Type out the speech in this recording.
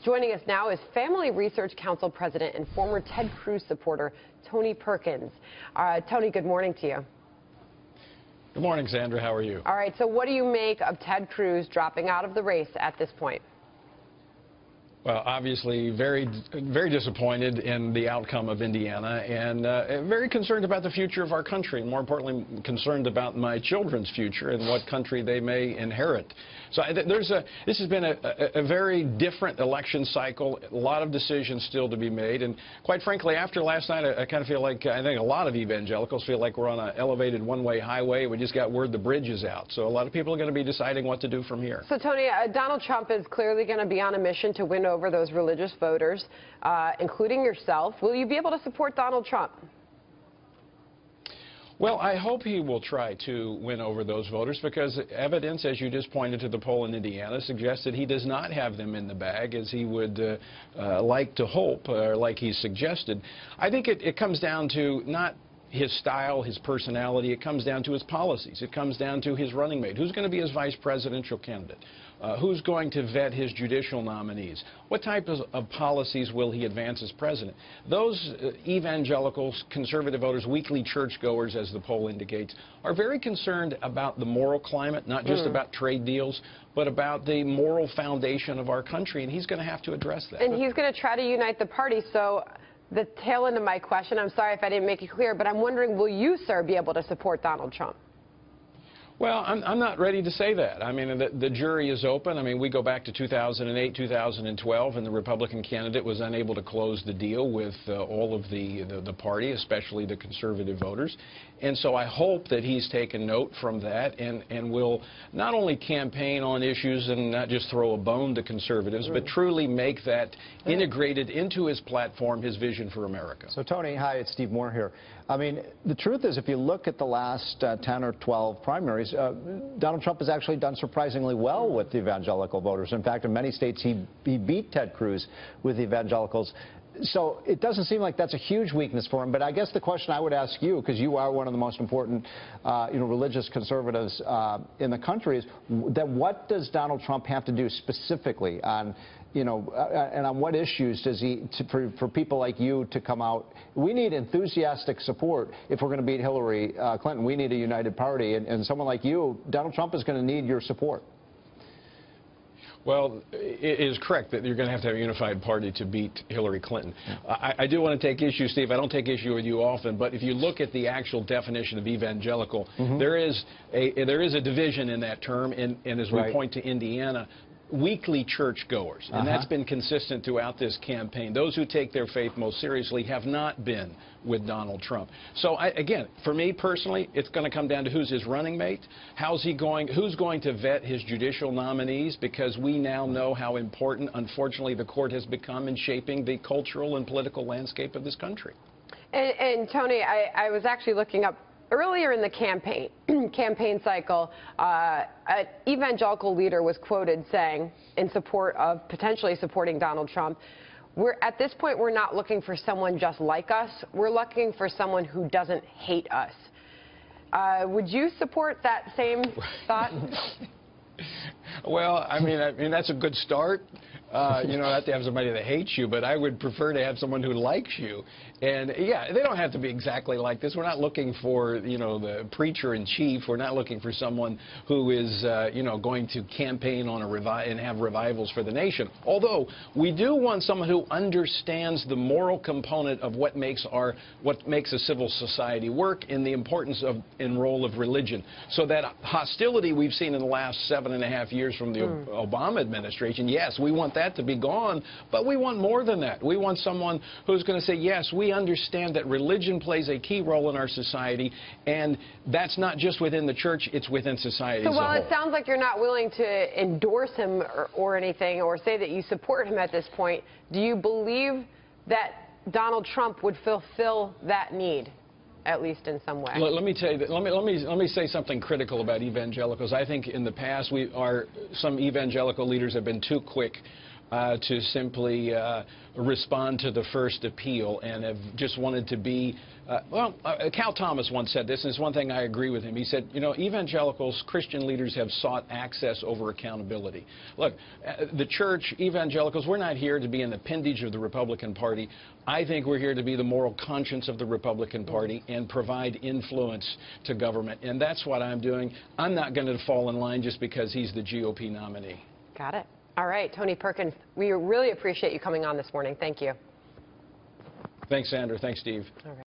Joining us now is Family Research Council President and former Ted Cruz supporter, Tony Perkins. Tony, good morning to you. Good morning, Sandra. How are you? All right, so what do you make of Ted Cruz dropping out of the race at this point? Well, obviously, very disappointed in the outcome of Indiana, and very concerned about the future of our country, and more importantly, concerned about my children's future and what country they may inherit. So this has been a very different election cycle, a lot of decisions still to be made, and quite frankly, after last night, I kind of feel like, I think a lot of evangelicals feel like we're on an elevated one-way highway. We just got word the bridge is out. So a lot of people are going to be deciding what to do from here. So, Tony, Donald Trump is clearly going to be on a mission to win over those religious voters, including yourself. Will you be able to support Donald Trump? Well, I hope he will try to win over those voters, because evidence, as you just pointed to the poll in Indiana, suggests that he does not have them in the bag as he would like to hope, or like he suggested. I think it comes down to not his style, his personality. It comes down to his policies. It comes down to his running mate. Who's going to be his vice presidential candidate? Who's going to vet his judicial nominees? What type of policies will he advance as president? Those evangelicals, conservative voters, weekly churchgoers, as the poll indicates, are very concerned about the moral climate, not just about trade deals, but about the moral foundation of our country, and he's going to have to address that. And he's going to try to unite the party. So the tail end of my question, I'm sorry if I didn't make it clear, but I'm wondering, will you, sir, be able to support Donald Trump? Well, I'm not ready to say that. I mean, the jury is open. I mean, we go back to 2008, 2012, and the Republican candidate was unable to close the deal with all of the party, especially the conservative voters. And so I hope that he's taken note from that and will not only campaign on issues and not just throw a bone to conservatives, but truly make that integrated into his platform, his vision for America. So, Tony, hi, it's Steve Moore here. I mean, the truth is, if you look at the last 10 or 12 primaries, Donald Trump has actually done surprisingly well with the evangelical voters. In fact, in many states, he beat Ted Cruz with the evangelicals. So it doesn't seem like that's a huge weakness for him. But I guess the question I would ask you, because you are one of the most important religious conservatives in the country, is that what does Donald Trump have to do specifically on, and on what issues does he, for people like you to come out? We need enthusiastic support if we're going to beat Hillary Clinton. We need a united party. And someone like you, Donald Trump is going to need your support. Well, it is correct that you're going to have a unified party to beat Hillary Clinton. I do want to take issue, Steve. I don't take issue with you often, but if you look at the actual definition of evangelical, there is a division in that term, and as we point to Indiana, weekly churchgoers, and that's been consistent throughout this campaign. Those who take their faith most seriously have not been with Donald Trump. So again, for me personally, it's going to come down to who's his running mate, who's going to vet his judicial nominees, because we now know how important, unfortunately, the court has become in shaping the cultural and political landscape of this country. And Tony, I was actually looking up earlier in the campaign cycle, an evangelical leader was quoted saying, in support of potentially supporting Donald Trump, at this point, we're not looking for someone just like us. We're looking for someone who doesn't hate us. Would you support that same thought? Well, I mean, that's a good start. Not to have somebody that hates you, but I would prefer to have someone who likes you. And, yeah, they don't have to be exactly like this. We're not looking for, the preacher in chief. We're not looking for someone who is, going to campaign on and have revivals for the nation. Although, we do want someone who understands the moral component of what makes a civil society work, and the importance and role of religion. So that hostility we've seen in the last 7.5 years from the Obama administration, yes, we want that to be gone, but we want more than that. We want someone who's going to say, yes, we understand that religion plays a key role in our society, and that's not just within the church, it's within society as a whole. So while it sounds like you're not willing to endorse him or anything, or say that you support him at this point, do you believe that Donald Trump would fulfill that need, at least in some way? Let me tell you that, let me say something critical about evangelicals. I think in the past some evangelical leaders have been too quick to simply respond to the first appeal and have just wanted to be, Cal Thomas once said this, and it's one thing I agree with him. He said, you know, evangelicals, Christian leaders have sought access over accountability. Look, the church, evangelicals, we're not here to be an appendage of the Republican Party. I think we're here to be the moral conscience of the Republican Party and provide influence to government, and that's what I'm doing. I'm not going to fall in line just because he's the GOP nominee. Got it. All right, Tony Perkins, we really appreciate you coming on this morning. Thank you. Thanks, Sandra. Thanks, Steve. All right.